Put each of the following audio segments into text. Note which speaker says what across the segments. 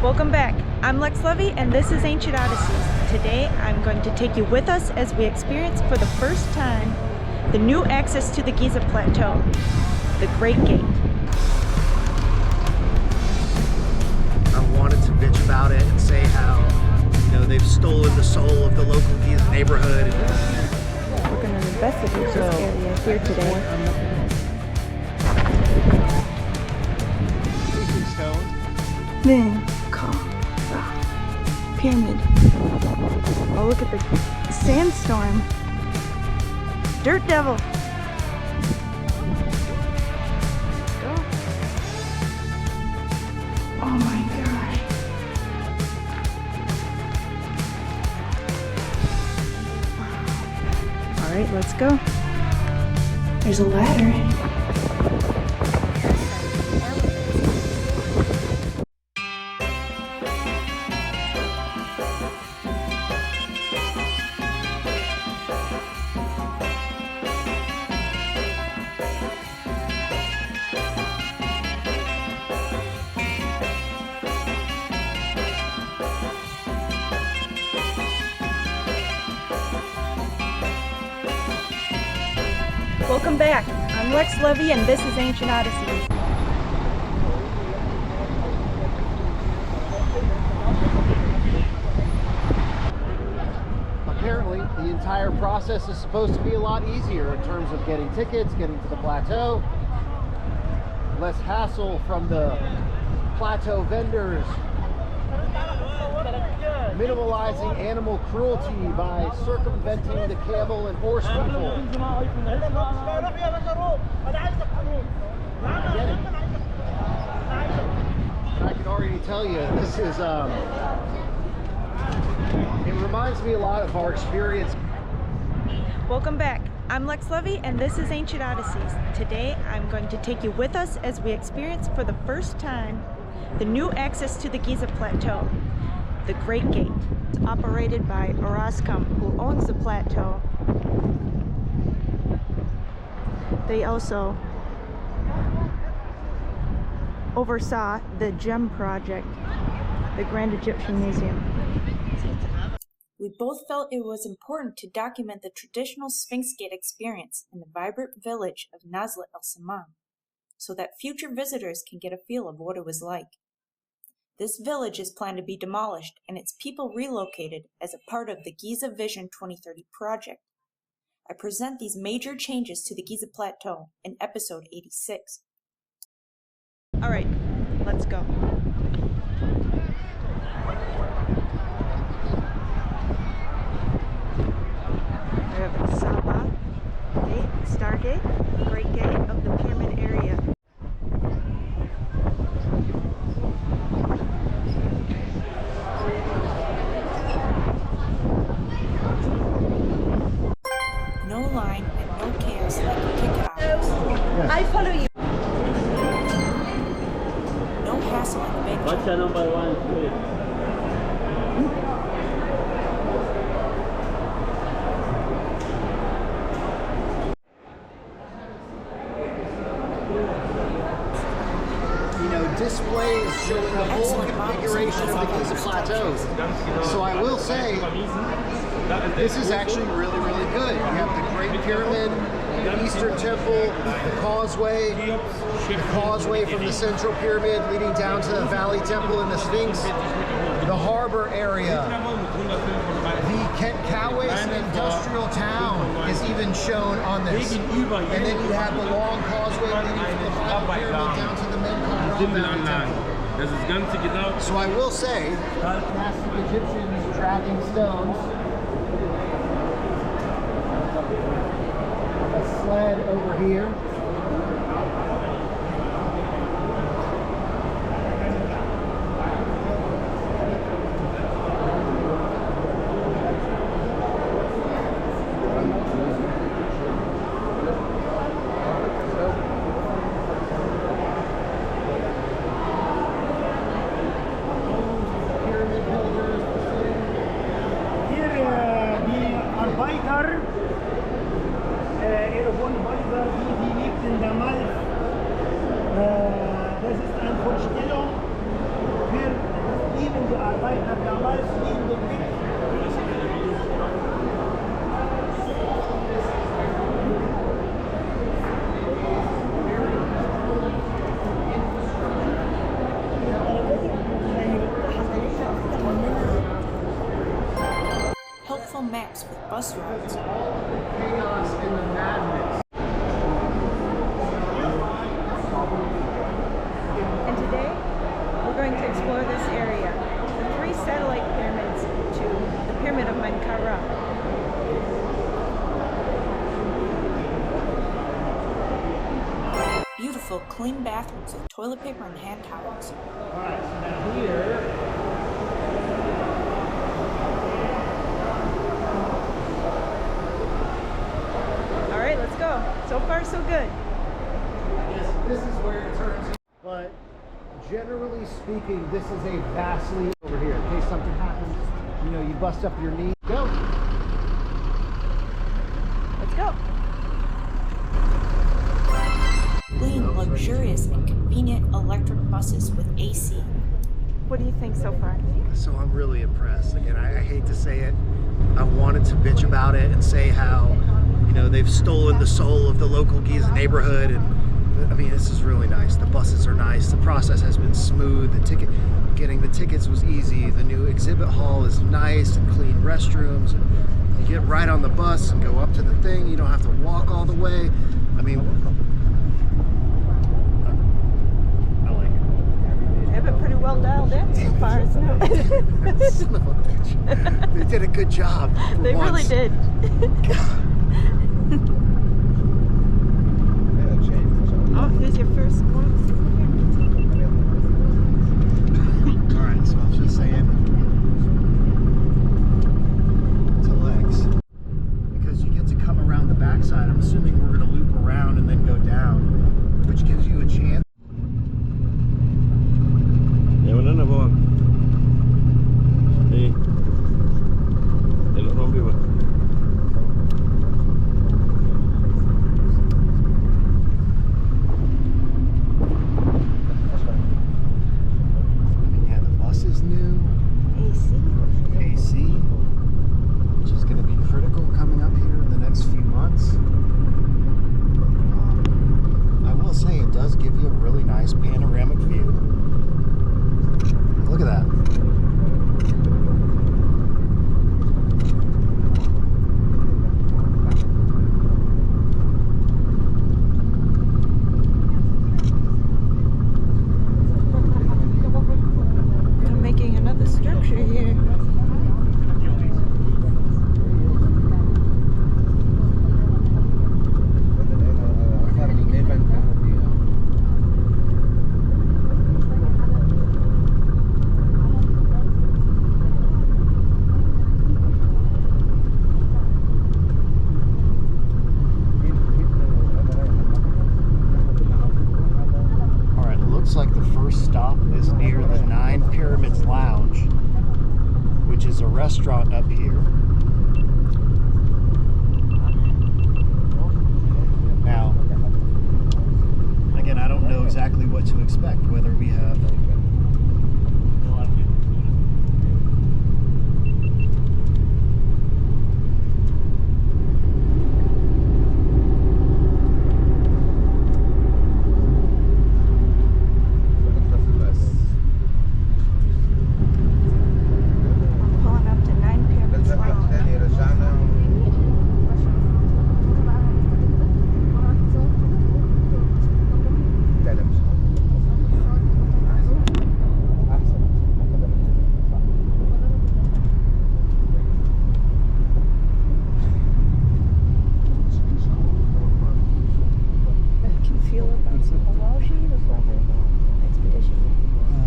Speaker 1: Welcome back. I'm Lex Levy and this is Ancient Odysseys. Today I'm going to take you with us as we experience for the first time the new access to the Giza Plateau, the Great Gate.
Speaker 2: I wanted to bitch about it and say how, they've stolen the soul of the local Giza neighborhood.
Speaker 1: We're going to investigate this area here today. Menkaure pyramid. Oh, look at the sandstorm. Dirt devil. Let's go. Oh my gosh. All right, let's go. There's a ladder. Welcome back. I'm Lex Levy and this is Ancient Odysseys.
Speaker 2: Apparently, the entire process is supposed to be a lot easier in terms of getting tickets, getting to the plateau, less hassle from the plateau vendors, minimalizing animal cruelty by circumventing the camel and horse people. I can already tell you, this is, it reminds me a lot of our experience.
Speaker 1: Welcome back. I'm Lex Levy and this is Ancient Odysseys. Today I'm going to take you with us as we experience for the first time the new access to the Giza Plateau, the Great Gate. It's operated by Orascom, who owns the plateau. They also oversaw the Gem Project, the Grand Egyptian Museum. We both felt it was important to document the traditional Sphinx Gate experience in the vibrant village of Nazlet el-Samam, so that future visitors can get a feel of what it was like. This village is planned to be demolished and its people relocated as a part of the Giza Vision 2030 project. I present these major changes to the Giza Plateau in episode 86. Alright, let's go. We have the Saba Gate, Stargate, Great Gate of the Pyramid area. No line and no chaos like ticket hours. I follow you. No hassle in the bench.
Speaker 3: What's your number one?
Speaker 2: Displays showing the whole configuration of the Giza Plateau. So I will say, this is actually really, really good. You have the Great Pyramid, the Eastern Temple, the causeway from the Central Pyramid leading down to the Valley Temple and the Sphinx, the harbor area. The Menkaure industrial town is even shown on this. And then you have the long causeway leading from the Valley Pyramid down to the Menkaure. So I will say, classic Egyptians tracking stones. A sled over here.
Speaker 4: Arbeiter, een van de
Speaker 1: maps with bus routes.
Speaker 2: Chaos and the madness.
Speaker 1: And today, we're going to explore this area, the 3 satellite pyramids to the Pyramid of Menkaure. Beautiful, clean bathrooms with toilet paper and hand towels.
Speaker 2: Alright, so now here.
Speaker 1: Alright, let's go. So far, so good.
Speaker 2: Yes, this is where it turns. But generally speaking, this is a vastly over here. In case something happens, you know, you bust up your knee. Go.
Speaker 1: Let's go. Clean, luxurious, and convenient electric buses with AC. What do you think so far?
Speaker 2: So I'm really impressed. Again, I hate to say it. I wanted to bitch about it and say how, you know, they've stolen the soul of the local Giza neighborhood. And I mean, this is really nice. The buses are nice. The process has been smooth. Getting the tickets was easy. The new exhibit hall is nice and clean restrooms. And you get right on the bus and go up to the thing. You don't have to walk all the way. I mean, I like it.
Speaker 1: They have it pretty well dialed in so far, isn't it?
Speaker 2: Son of a bitch. They did a good job.
Speaker 1: They really did. Oh, here's your first glimpse.
Speaker 2: Alright, so I was just saying to Lex, because you get to come around the backside, I'm assuming we're going to loop around and then go down, which gives you a chance. Yeah, the bus is new. AC, which is going to be critical coming up here in the next few months. I will say it does give you a really nice panoramic view. Look at that.
Speaker 1: I'm making another structure here.
Speaker 2: Like the first stop is near the 9 Pyramids Lounge, which is a restaurant up here. Now, again, I don't know exactly what to expect, whether we have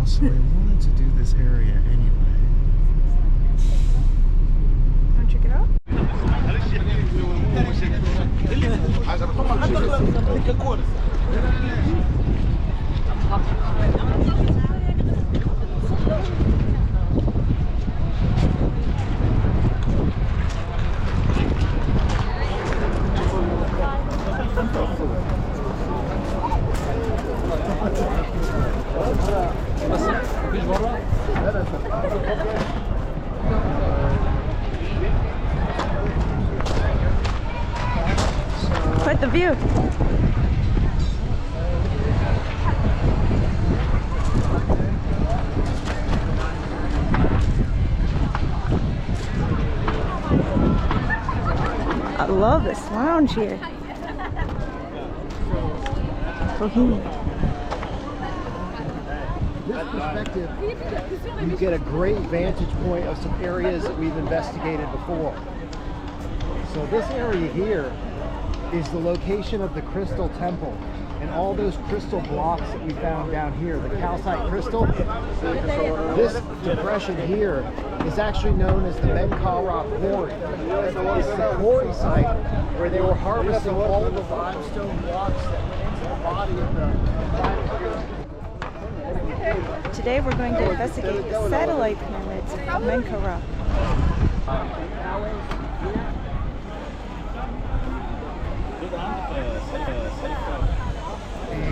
Speaker 2: so we wanted to do this area anyway.
Speaker 1: Want to check it out? Quite the view. love this lounge here. Bohemian.
Speaker 2: This perspective, you get a great vantage point of some areas that we've investigated before. So this area here is the location of the crystal temple, and all those crystal blocks that we found down here, the calcite crystal. This depression here is actually known as the Menkaure Quarry. It's the quarry site where they were harvesting all of the limestone blocks that went into the body of the pyramid.
Speaker 1: Today we're going to investigate the satellite pyramids of Menkaure.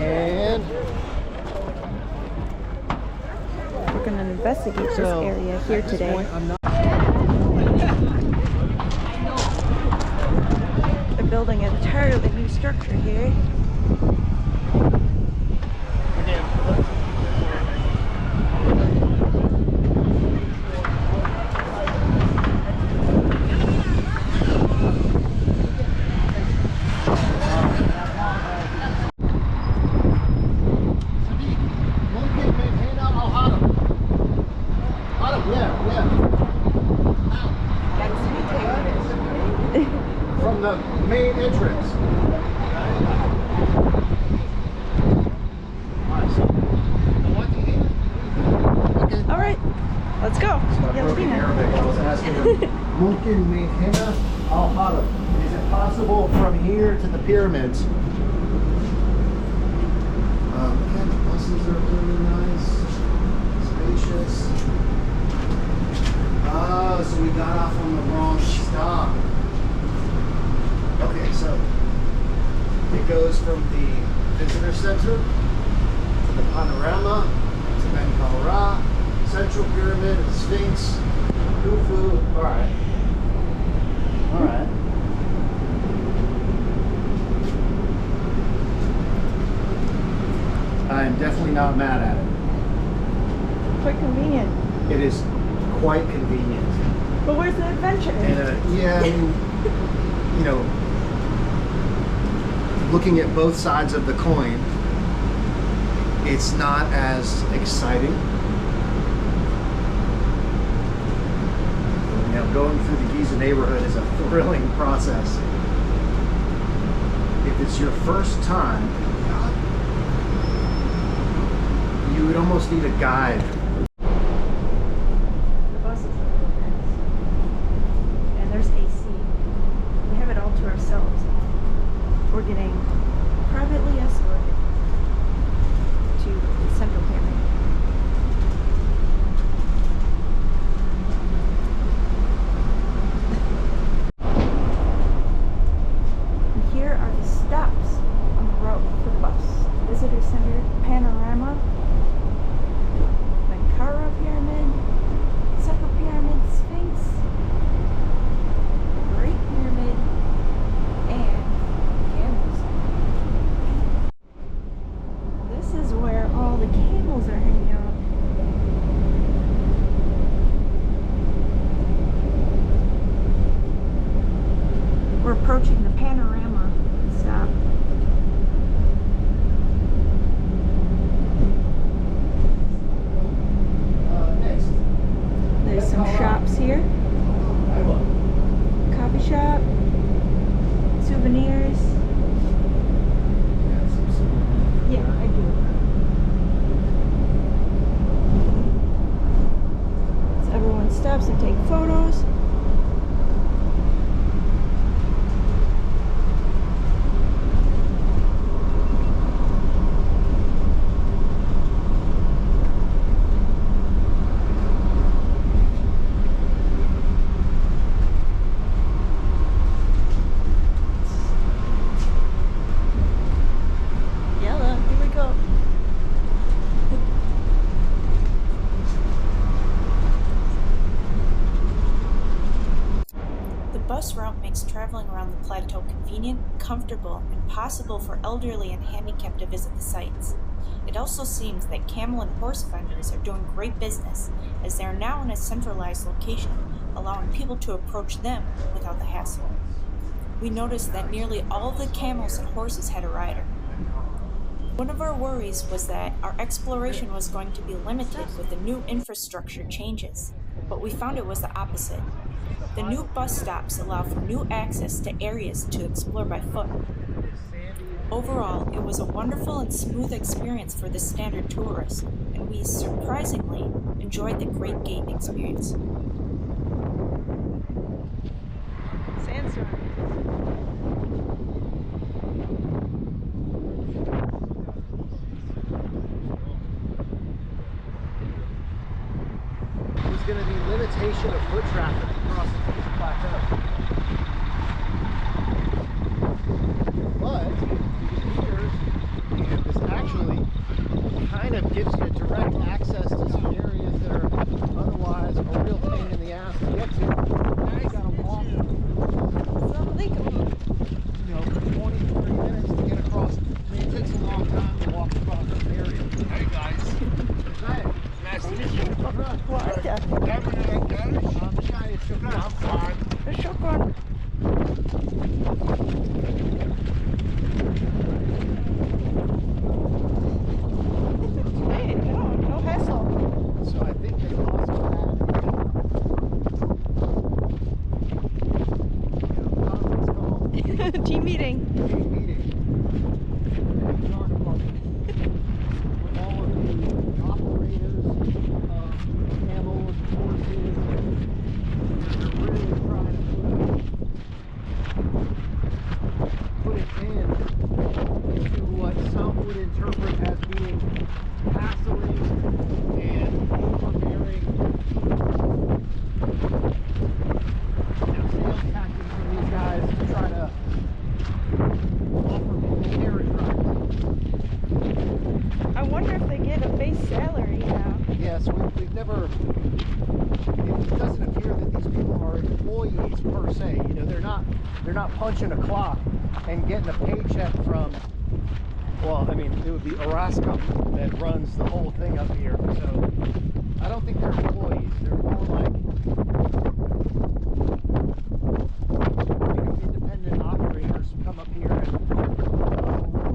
Speaker 2: And
Speaker 1: we're going to investigate this area here today. They're building an entirely new structure here.
Speaker 2: From the main entrance.
Speaker 1: All right, let's go.
Speaker 2: Mumkin min hina al haram. Is it possible from here to the pyramids? Again, the buses are really nice, spacious. Oh, so we got off on the wrong stop. Okay, so it goes from the visitor center to the panorama to Menkaure, Central Pyramid, the Sphinx, Khufu. All right. All right. I am definitely not mad at it.
Speaker 1: Quite convenient.
Speaker 2: It is quite convenient.
Speaker 1: But where's the adventure?
Speaker 2: And yeah, I mean, you know, looking at both sides of the coin, it's not as exciting. You know, going through the Giza neighborhood is a thrilling process. If it's your first time, you would almost need a guide.
Speaker 1: The bus is and there's AC. We have it all to ourselves. We're getting privately escorted to the Central Pyramid. And here are the stops on the road for the bus. Visitor Center, Panorama, Menkaure Pyramid, Central Pyramid, Sphinx, Great Pyramid, and camels. This is where all the camels are hanging out. We're approaching the Panorama stop.
Speaker 2: Next.
Speaker 1: There's some shops here. Coffee shop, souvenirs. Yeah, I do. So everyone stops and take photos. Yellow, here we go. The bus route makes traveling around the plateau convenient, comfortable, and possible for elderly and handicapped to visit the sites. It also seems that camel and horse vendors are doing great business, as they are now in a centralized location, allowing people to approach them without the hassle. we noticed that nearly all of the camels and horses had a rider. One of our worries was that our exploration was going to be limited with the new infrastructure changes, but we found it was the opposite. The new bus stops allow for new access to areas to explore by foot. Overall, it was a wonderful and smooth experience for the standard tourist, and we surprisingly enjoyed the Great Gate experience. Sandstorm.
Speaker 2: There's going to be limitation of foot traffic across the Giza Plateau. But it appears, and this actually kind of gives you direct access to some areas that are otherwise a real pain in the ass to get to. Now you got to walk, you know, for 20, 30 minutes to get across. I mean, it takes a long time to walk across this area.
Speaker 3: Hey guys.
Speaker 2: Hi.
Speaker 3: Nice to meet you.
Speaker 1: Why?
Speaker 3: I'm fine.
Speaker 1: شكرا. Hey, no hassle.
Speaker 2: So I think they also had a conference call.
Speaker 1: Team meeting.
Speaker 2: Team meeting. With all of the operators of camels, horses. They're really trying to put it into what some would interpret as being hassling and overbearing sales tactics from these guys to try to offer people carriage rides.
Speaker 1: I wonder if they get a base salary now.
Speaker 2: Yes, we've never. It doesn't appear that these people are employees per se. You know, they're not punching a clock and getting a paycheck from. Well, I mean, it would be Orascom that runs the whole thing up here. So I don't think they're employees. They're more like, you know, independent operators who come up here and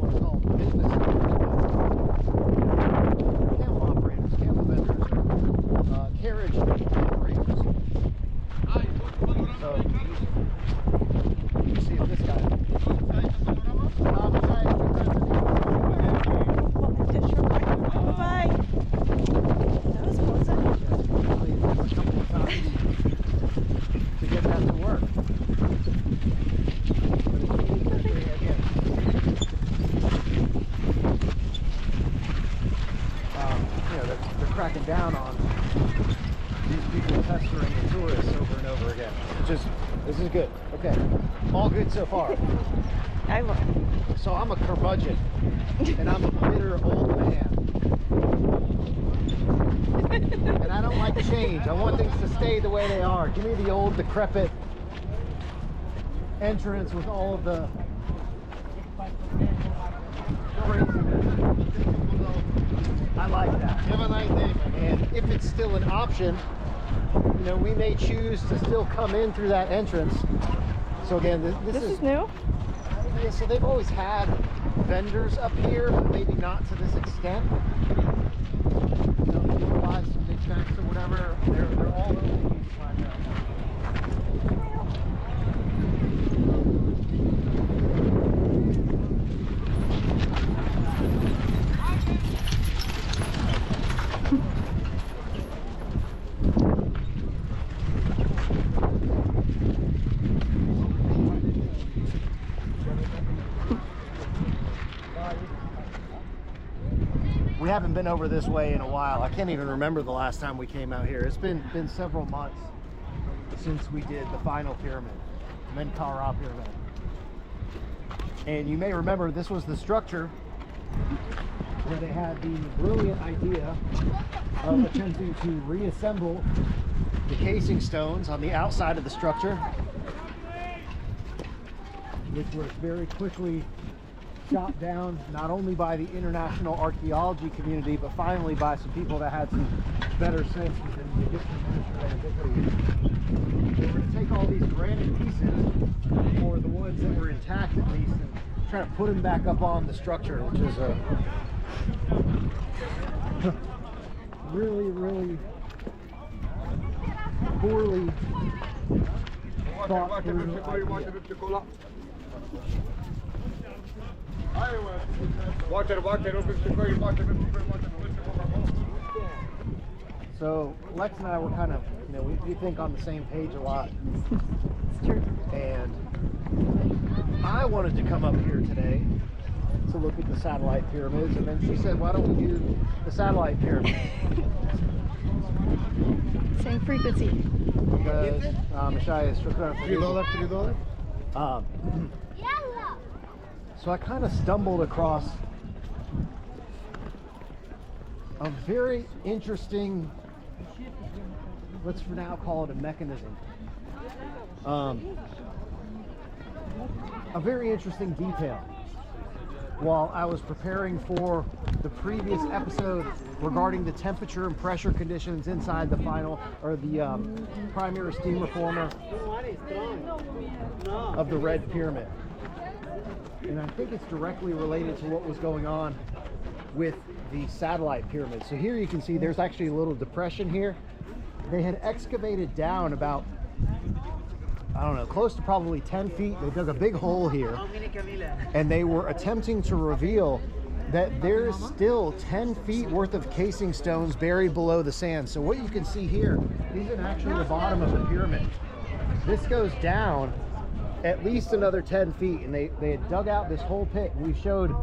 Speaker 2: what's called business. Camel operators, camel vendors, or carriage operators. So you see if this guy.
Speaker 1: Bye. That was pleasant.
Speaker 2: Probably a couple of times to get that to work. But it's really again. You know, they're cracking down on these people pestering the tourists over and over again. This is good. Okay, all good so far.
Speaker 1: I will.
Speaker 2: So I'm a curmudgeon, and I'm a bitter old man. And I don't like change. I want things to stay the way they are. Give me the old decrepit entrance with all of the craziness. I like that.
Speaker 3: Have a nice day.
Speaker 2: And if it's still an option, you know, we may choose to still come in through that entrance. So again, this is
Speaker 1: new.
Speaker 2: Yeah, so they've always had vendors up here, but maybe not to this extent. You know, if you want to buy some Big Macs or whatever, they're all over the Giza Plateau. We haven't been over this way in a while. I can't even remember the last time we came out here. It's been several months since we did the final pyramid, Menkaure pyramid. And you may remember this was the structure where they had the brilliant idea of attempting to reassemble the casing stones on the outside of the structure, which was very quickly shot down not only by the international archaeology community, but finally by some people that had some better sense than the Egyptian Ministry of Antiquity. They were to take all these granite pieces, or the ones that were intact at least, and try to put them back up on the structure, which is a really poorly thought through idea. So Lex and I were kind of, we think on the same page a lot.
Speaker 1: It's true.
Speaker 2: And I wanted to come up here today to look at the satellite pyramids, and then she said, why don't we do the satellite pyramids?
Speaker 1: Same frequency.
Speaker 2: Because $3. So I kind of stumbled across a very interesting, let's for now call it a mechanism. A very interesting detail. While I was preparing for the previous episode regarding the temperature and pressure conditions inside the final, or the primary steam reformer of the Red Pyramid. And I think it's directly related to what was going on with the satellite pyramid. So here you can see there's actually a little depression here. They had excavated down about, I don't know, close to probably 10 feet. They dug a big hole here, and they were attempting to reveal that there's still 10 feet worth of casing stones buried below the sand. So what you can see here, these are actually the bottom of the pyramid. This goes down at least another 10 feet, and they had dug out this whole pit. We showed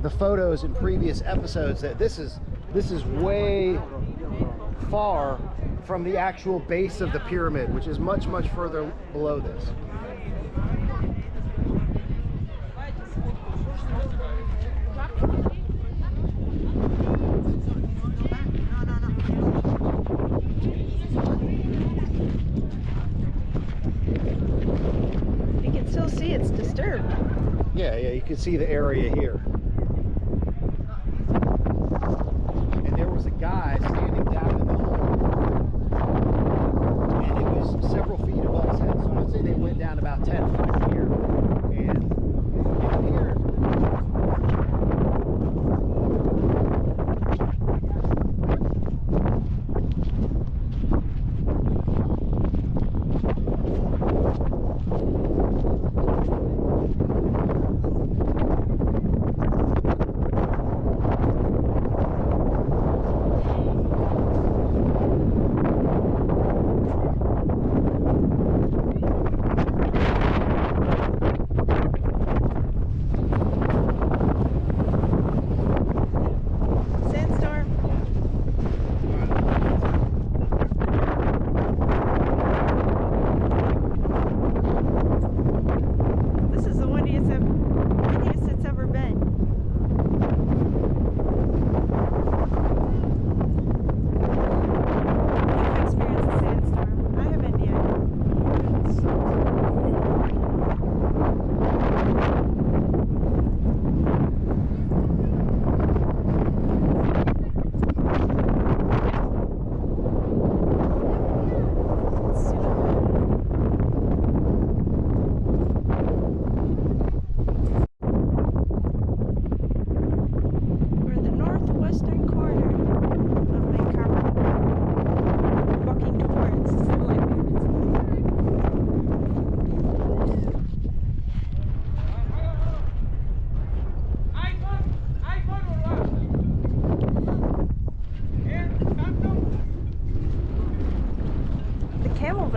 Speaker 2: the photos in previous episodes that this is way far from the actual base of the pyramid, which is much further below this.
Speaker 1: You can still see it's disturbed.
Speaker 2: Yeah, you can see the area here. And there was a guy standing down in the hole, and it was several feet above his head. So I'd say they went down about 10 feet here. And here,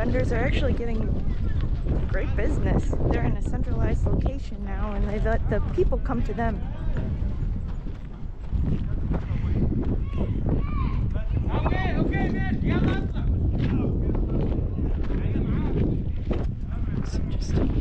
Speaker 1: vendors are actually getting great business. They're in a centralized location now, and they let the people come to them. It's interesting.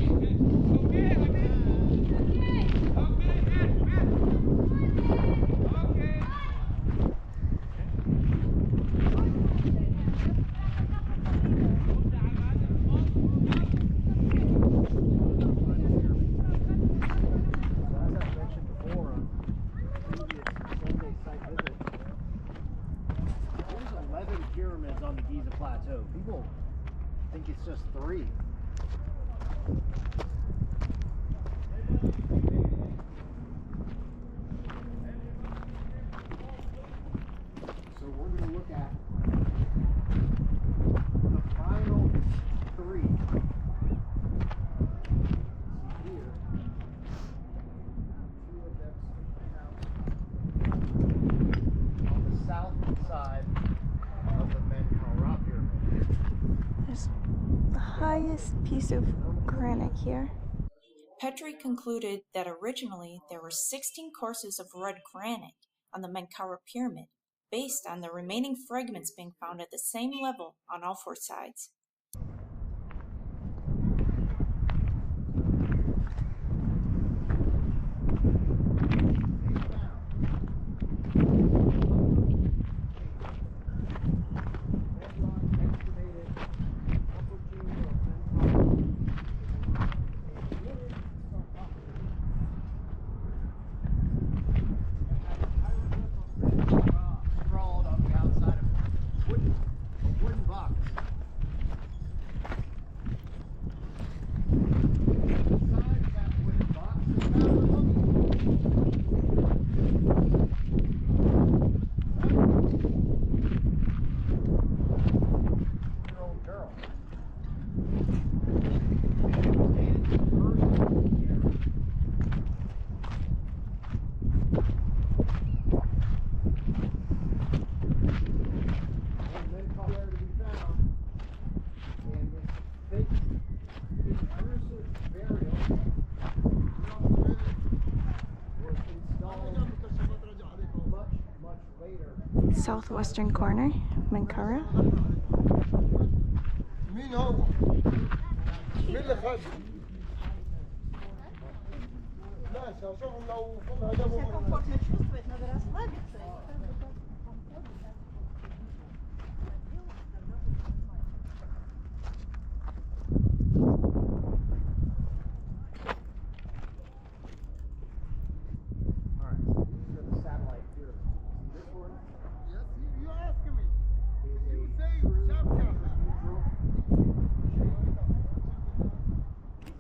Speaker 2: on the Giza Plateau. People think it's just 3. So we're going to look at the final 3. See here, 2 of them sticking out on the south side of the Menkaure pyramid.
Speaker 1: There's the highest piece of granite here. Petrie concluded that originally there were 16 courses of red granite on the Menkaure pyramid, based on the remaining fragments being found at the same level on all 4 sides. Southwestern corner, Menkaure.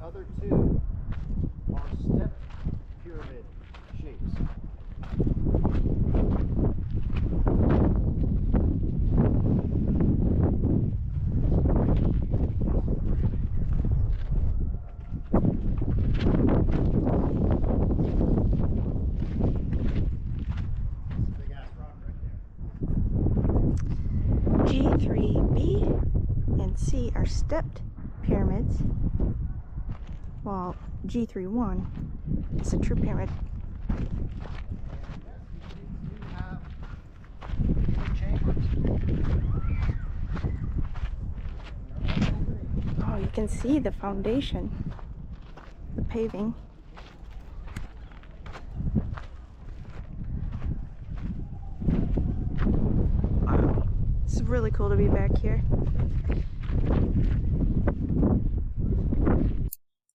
Speaker 2: Other 2 are stepped pyramid shapes. Big ass rock right there.
Speaker 1: G3B and C are stepped pyramids, while G31 is a true pyramid. Oh, you can see the foundation, the paving. Wow, it's really cool to be back here.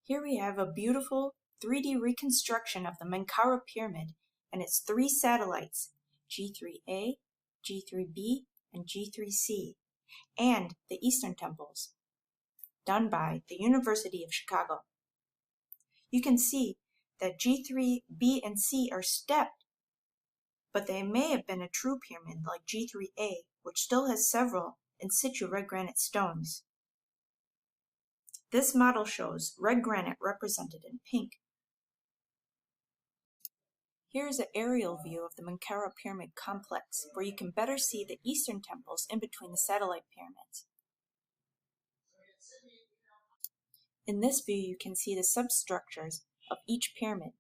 Speaker 1: Here we have a beautiful 3D reconstruction of the Menkaure pyramid and its 3 satellites, G3A, G3B, and G3C, and the Eastern temples, done by the University of Chicago. You can see that G3B and C are stepped, but they may have been a true pyramid like G3A, which still has several in situ red granite stones. This model shows red granite represented in pink. Here is an aerial view of the Menkaure pyramid complex, where you can better see the eastern temples in between the satellite pyramids. In this view, you can see the substructures of each pyramid.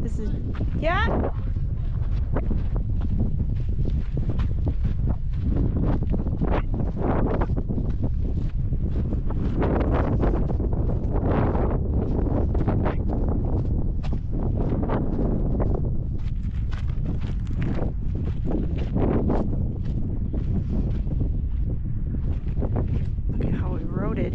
Speaker 1: This is, yeah? Look at how eroded.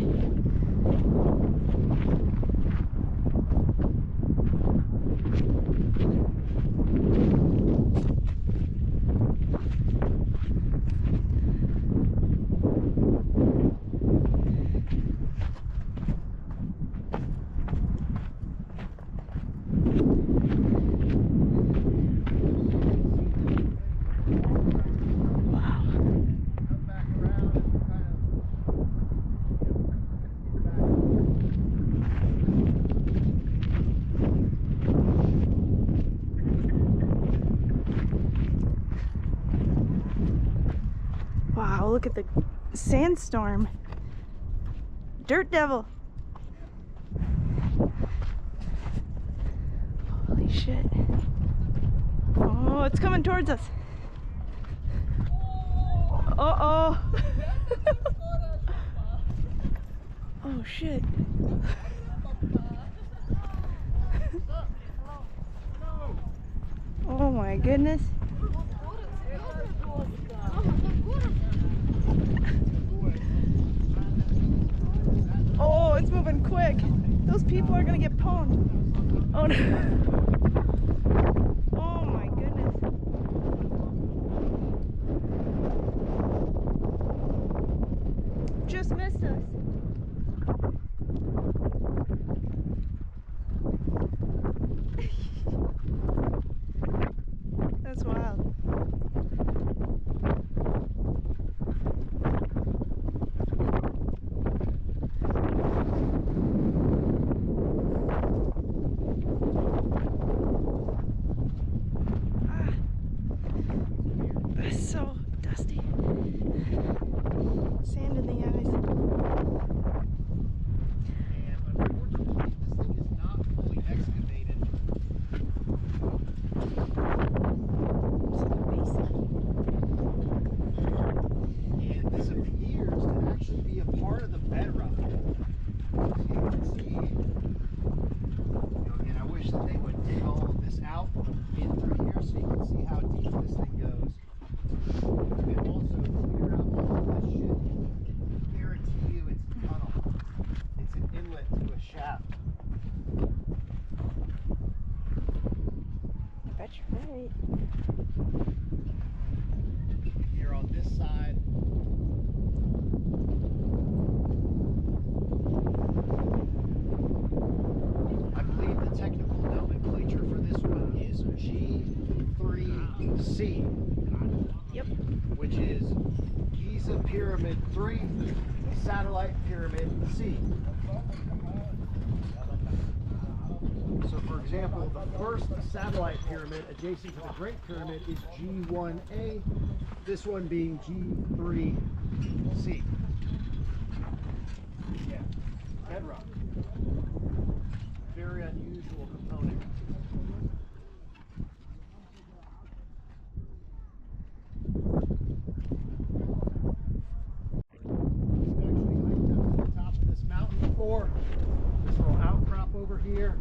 Speaker 1: look at the sandstorm. Dirt devil. Holy shit. Oh, it's coming towards us. Uh-oh. Oh shit. Oh my goodness. Oh, it's moving quick. Those people are gonna get pwned. Oh no. Oh my goodness. Just missed us. That's wild. It's so dusty. Sand in the eyes.
Speaker 2: And unfortunately, this thing is not fully excavated. And this appears to actually be a part of the bedrock. So you can see, again, I wish that they would dig all of this out in through here so you can see how deep this thing goes. And also clear out all of this shit. I guarantee you it's a tunnel. It's an inlet to a shaft.
Speaker 1: I bet you're right.
Speaker 2: Here on this side. I believe the technical nomenclature for this one is G3C.
Speaker 1: Yep.
Speaker 2: Which is Giza Pyramid 3, Satellite Pyramid C. So for example, the first satellite pyramid adjacent to the Great Pyramid is G1A, this one being G3C. Yeah, bedrock. Very unusual component. This little outcrop over here.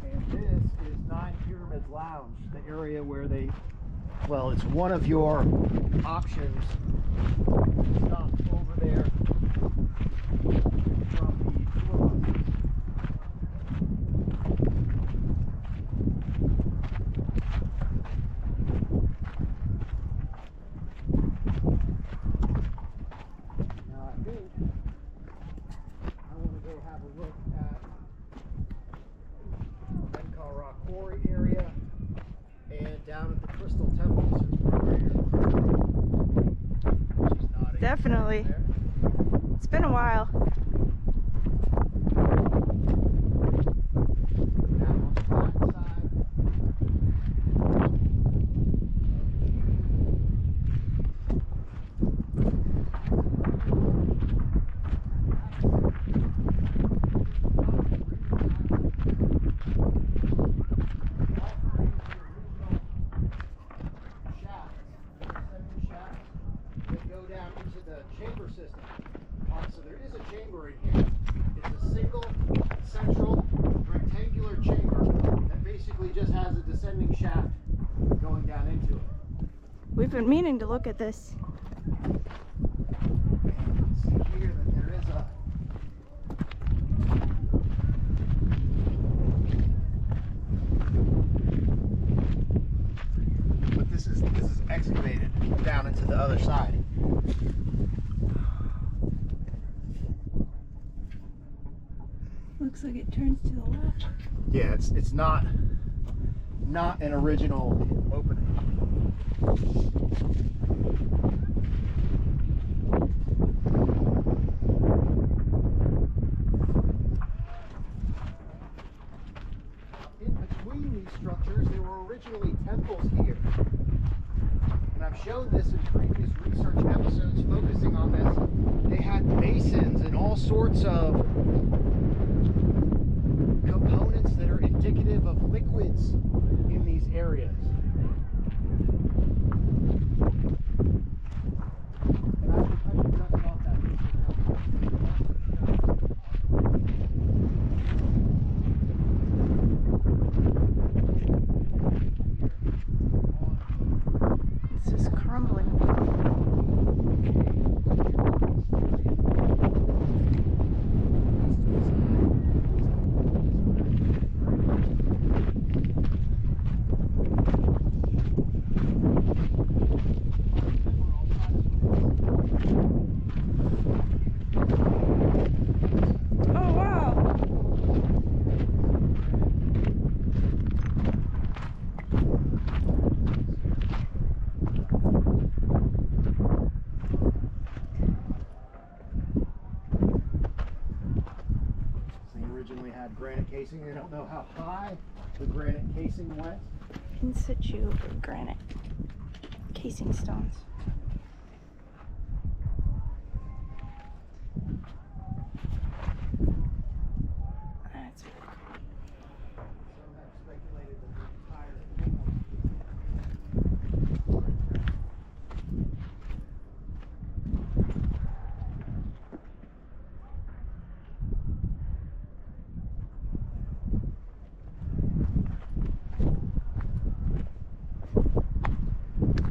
Speaker 2: And this is Nine Pyramids Lounge, the area where they, well, it's one of your options. Stop over there from the tour buses. Menkaure Quarry area and down at the Crystal Temple since we're here. She's nodding.
Speaker 1: Definitely. It's been a while.
Speaker 2: Down on the flat side. So there is a chamber in here. It's a single central rectangular chamber that basically just has a descending shaft going down into it.
Speaker 1: We've been meaning to look at this.
Speaker 2: And you can see here that there is a but this is excavated down into the other side.
Speaker 1: Looks like it turns to the left.
Speaker 2: Yeah, it's not an original opening. shown this in previous research episodes focusing on this. They had basins and all sorts of components that are indicative of liquids in these areas. And I should dust off that.
Speaker 1: This is crumbling. Oh wow!
Speaker 2: This thing originally had granite casing. They don't know how high the granite casing went.
Speaker 1: In situ granite casing stones. That's really cool.
Speaker 2: Some have speculated that the entire thing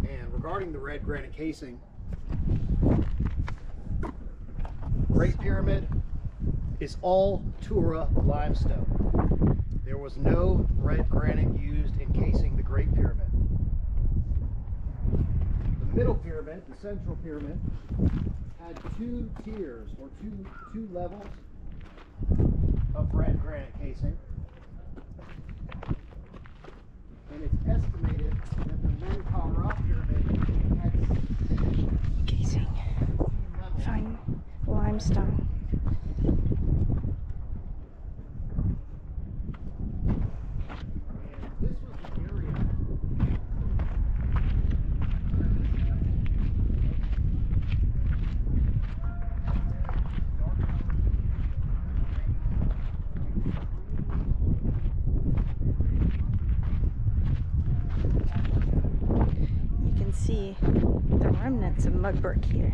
Speaker 2: And regarding the red granite casing, Great Pyramid is all Tura limestone. There was no red granite used in casing the Great Pyramid. The middle pyramid, the central pyramid, had two tiers or two levels of red granite casing. And it's estimated that the Menkaure pyramid had
Speaker 1: Casing.
Speaker 2: 16 levels.
Speaker 1: Fine limestone.
Speaker 2: This was the area.
Speaker 1: You can see the remnants of mudbrick here.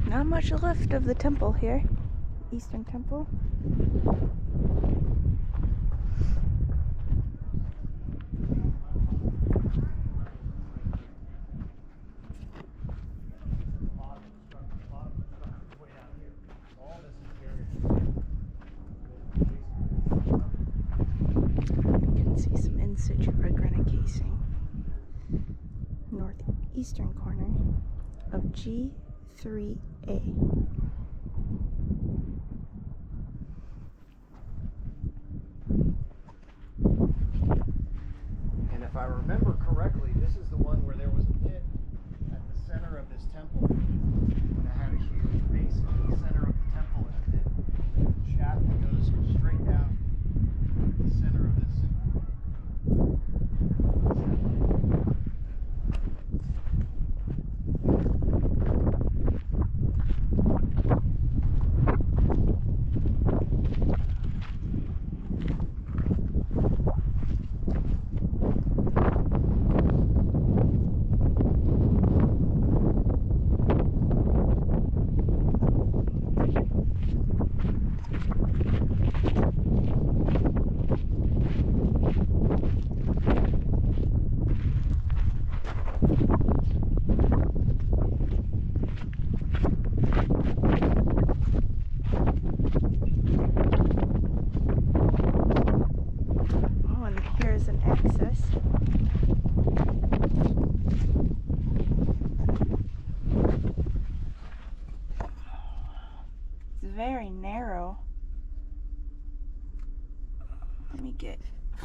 Speaker 1: Not much left of the temple here. Eastern Temple. You can see some in situ red granite casing. Northeastern corner of G3A.
Speaker 2: And if I remember correctly, this is the one where there was a pit at the center of this temple. And it had a huge basin in the center of the temple and a pit. Shaft that goes straight down the center of this.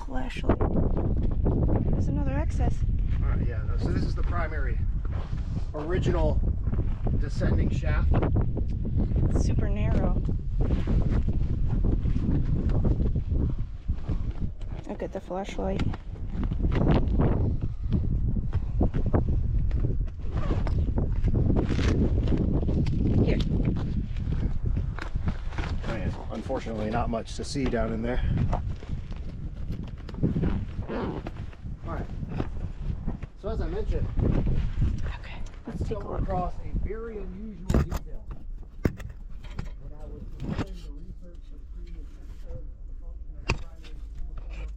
Speaker 1: flashlight. There's another access.
Speaker 2: All right, yeah. So this is the primary, original descending shaft.
Speaker 1: It's super narrow. Look at the flashlight. Here.
Speaker 2: Unfortunately, not much to see down in there. Alright. So as I mentioned,
Speaker 1: Okay, let's take a
Speaker 2: stumbled
Speaker 1: look.
Speaker 2: across a very unusual detail. When I was preparing the research for the previous episode, the function of the primary temperature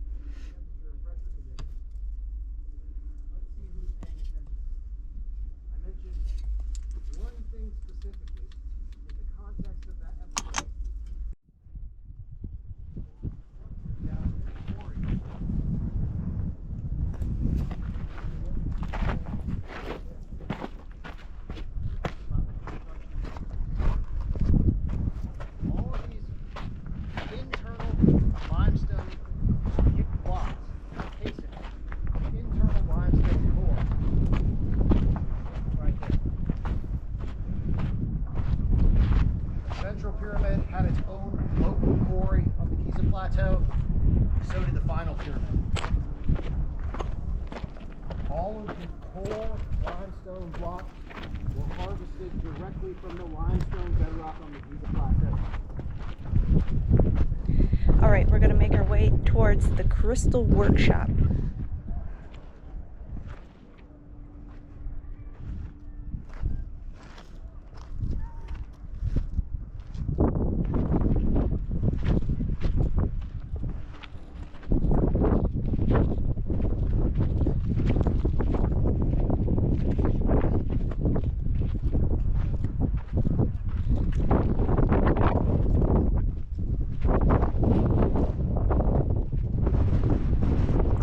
Speaker 2: and pressure conditions. Let's see who's paying attention. I mentioned one thing specifically in the context of that episode. Down in Quarry. All of these internal limestone blocks, casing, internal limestone core, right there. The Central Pyramid had its own local quarry on the Giza Plateau. So did the final pyramid. All of the core limestone blocks were harvested directly from the limestone bedrock on the Giza Plateau.
Speaker 1: All right, we're gonna make our way towards the crystal workshop.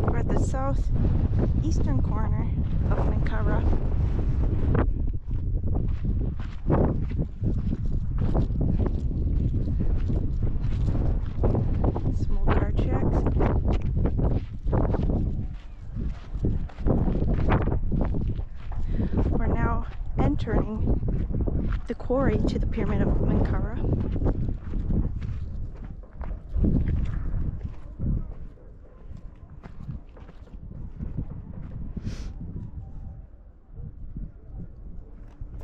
Speaker 1: We're at the southeastern corner of Menkaure. Small car tracks. We're now entering the quarry to the pyramid of Menkaure.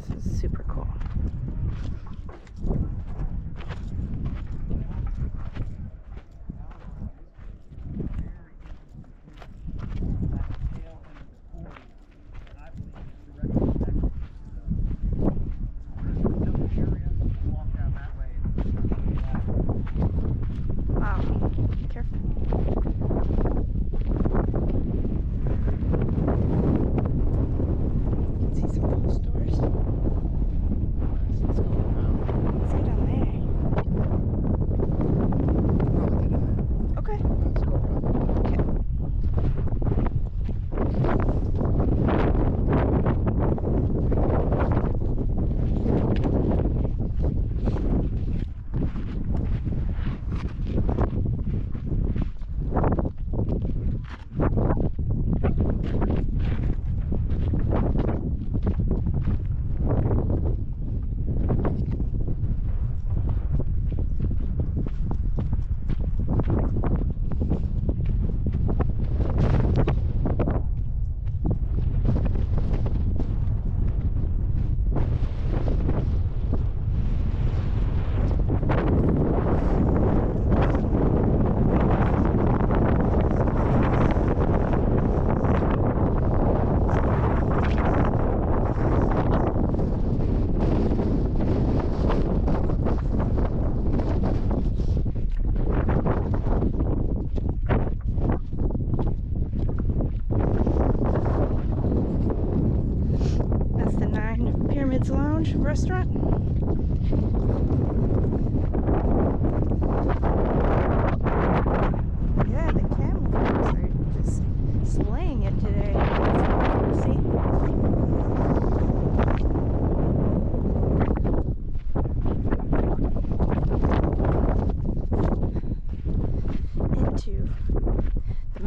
Speaker 1: This is super cool. Wow, careful. See some cool stores.
Speaker 2: Let's go around.
Speaker 1: Let's get down there.
Speaker 2: Probably get in there.
Speaker 1: Okay.
Speaker 2: Let's go around.
Speaker 1: Okay. That's the Nine Pyramids Lounge restaurant. Yeah, the camel folks are just slaying it today. It's beautiful to see. Into the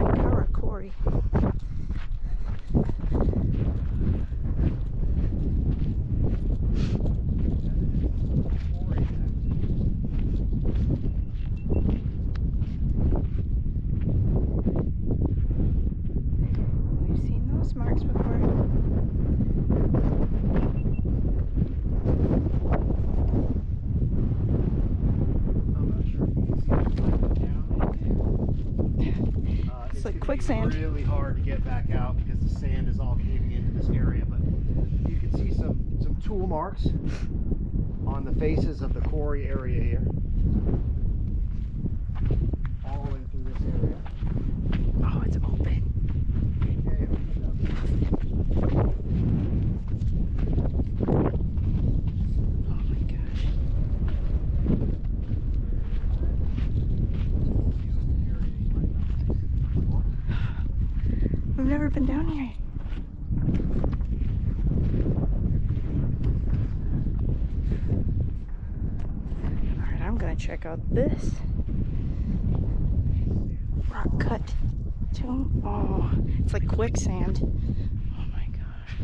Speaker 1: quicksand.
Speaker 2: Really hard to get back out because the sand is all caving into this area, but you can see some tool marks on the faces of the quarry area here. All the way through this area.
Speaker 1: Oh, it's open.
Speaker 2: Okay,
Speaker 1: Oh my gosh. We've never been down here. Alright, I'm gonna check out this rock cut tomb. Oh, it's like quicksand. Oh my gosh.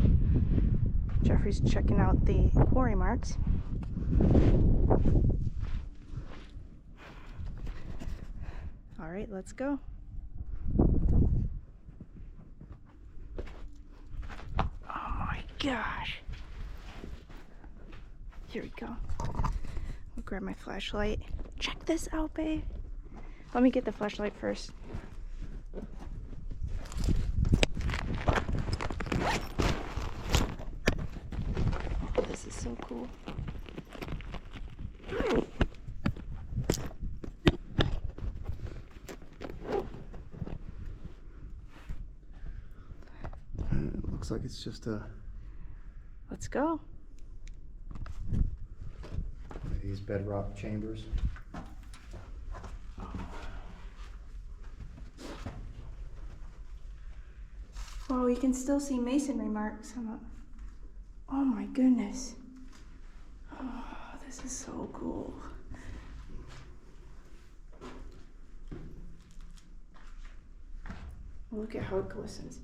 Speaker 1: Geoffrey's checking out the quarry marks. Alright, let's go. Gosh. Here we go. I'll grab my flashlight. Check this out, babe. Let me get the flashlight first. This is so cool.
Speaker 2: It looks like it's just a...
Speaker 1: Let's go.
Speaker 2: These bedrock chambers.
Speaker 1: Oh, you can still see masonry marks on the... Oh my goodness. Oh, this is so cool. Look at how it glistens.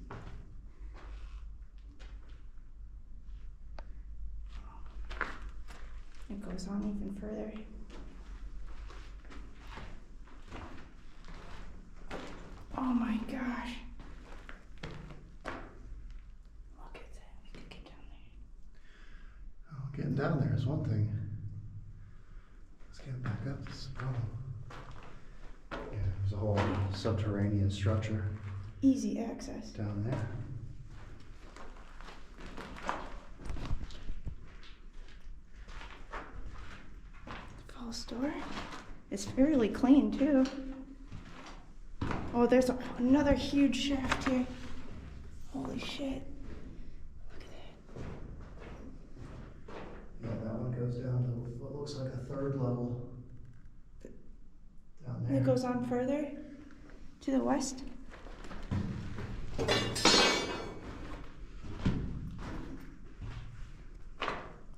Speaker 1: It goes on even further. Oh my gosh. Look at that. We could get down there.
Speaker 2: Oh, getting down there is one thing. Let's get back up. This is a problem. Yeah, there's a whole subterranean structure
Speaker 1: Easy access.
Speaker 2: down there.
Speaker 1: False door. It's fairly clean too. Oh, there's another huge shaft here. Holy shit. Look at that.
Speaker 2: Yeah, that one goes down to what looks like a third level. Down
Speaker 1: And
Speaker 2: there.
Speaker 1: it goes on further to the west.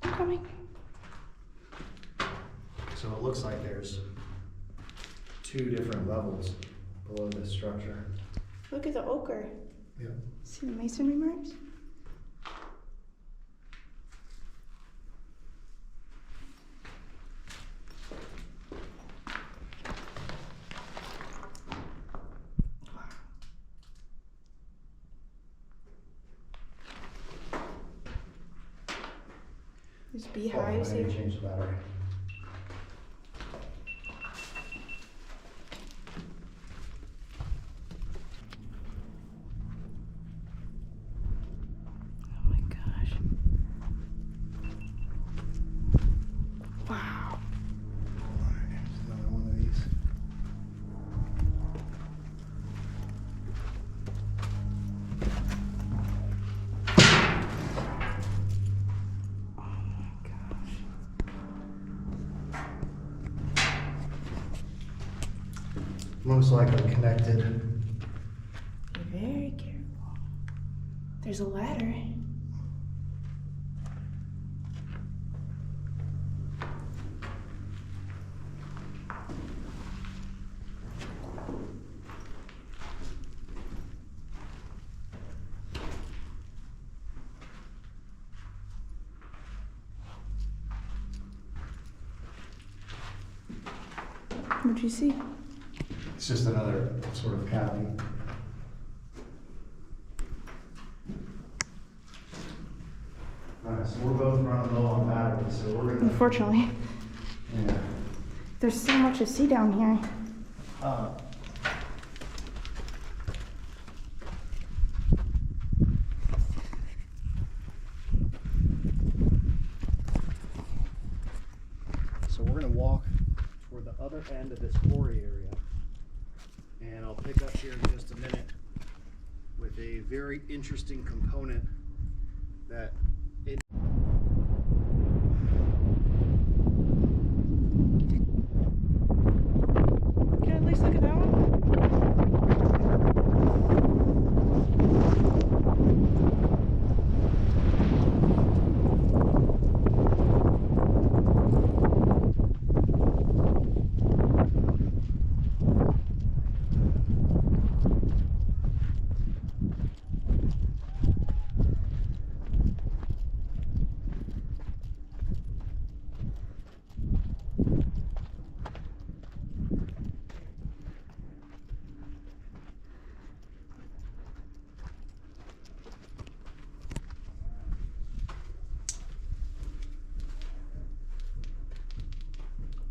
Speaker 1: I'm coming.
Speaker 2: So it looks like there's 2 different levels below this structure.
Speaker 1: Look at the ochre.
Speaker 2: Yeah.
Speaker 1: See the masonry marks? There's beehives
Speaker 2: I
Speaker 1: here.
Speaker 2: need to change the battery.
Speaker 1: Oh my gosh. Wow.
Speaker 2: Alright, here's another one of these.
Speaker 1: Oh my gosh.
Speaker 2: Most likely connected.
Speaker 1: Be very careful. There's a ladder. What'd you see?
Speaker 2: It's just another sort of cavity. Alright, so we're both running low on batteries, so we're gonna...
Speaker 1: Unfortunately,
Speaker 2: Yeah.
Speaker 1: there's so much to see down here.
Speaker 2: walk toward the other end of this quarry area, and I'll pick up here in just a minute with a very interesting component that it
Speaker 1: Can I at least look at that one?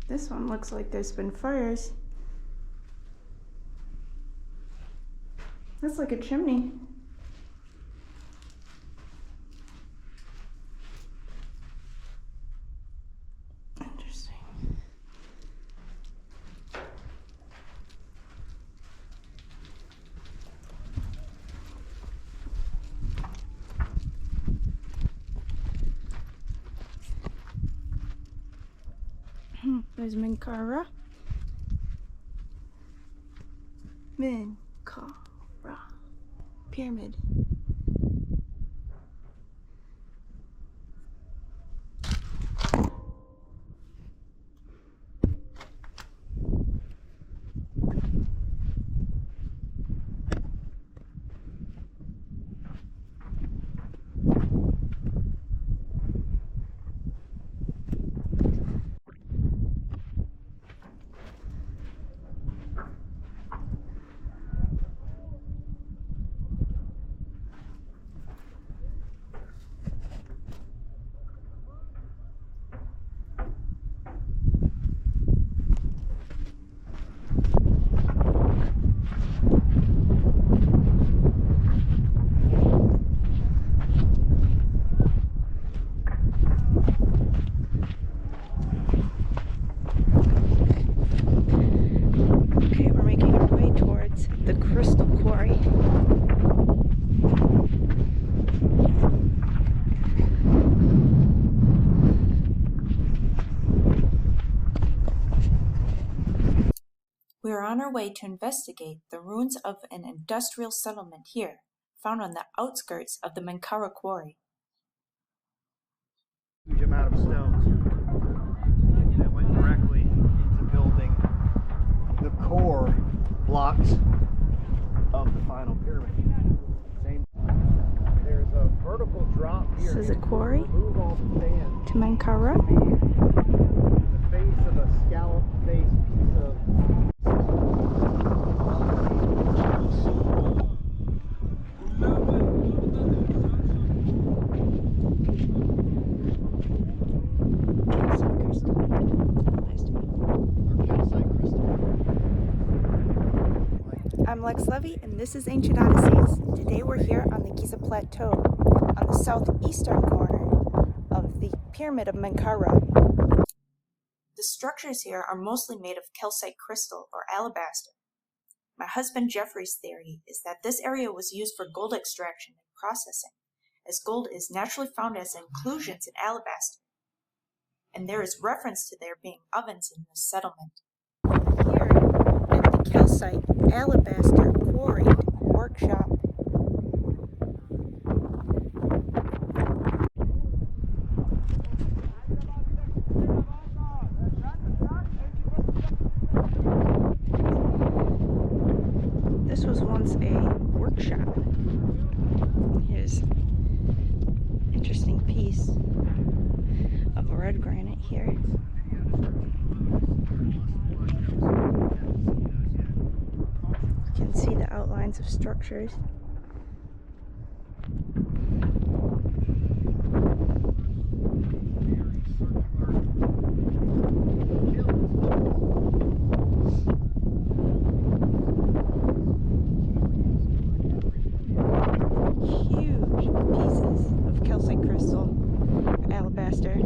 Speaker 1: This one looks like there's been fires. That's like a chimney. Interesting. There's Menkaure. Menkaure. Pyramid. The crystal quarry. We are on our way to investigate the ruins of an industrial settlement here, found on the outskirts of the Menkaure quarry.
Speaker 2: Huge amount of stones that went directly into building the core blocks of the final pyramid. There's a vertical drop here.
Speaker 1: This is a quarry
Speaker 2: Remove all the sand.
Speaker 1: to Menkaure.
Speaker 2: The face of a scallop face piece of
Speaker 1: I'm Lex Levy, and this is Ancient Odysseys. Today we're here on the Giza Plateau, on the southeastern corner of the Pyramid of Menkaure. The structures here are mostly made of calcite crystal or alabaster. My husband Geoffrey's theory is that this area was used for gold extraction and processing, as gold is naturally found as inclusions in alabaster, and there is reference to there being ovens in this settlement. Here, at the calcite alabaster quarried workshop. This was once a workshop. Here's an interesting piece of red granite here. You can see the outlines of structures. Huge pieces of calcite crystal, alabaster.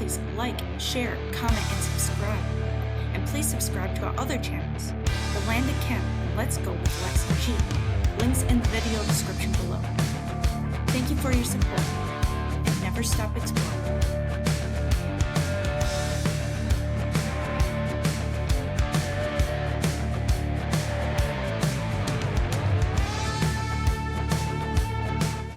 Speaker 1: please like, share, comment, and subscribe. And please subscribe to our other channels, The Landed Camp and Let's Go with Lex and G. Links in the video description below. Thank you for your support, and never stop exploring.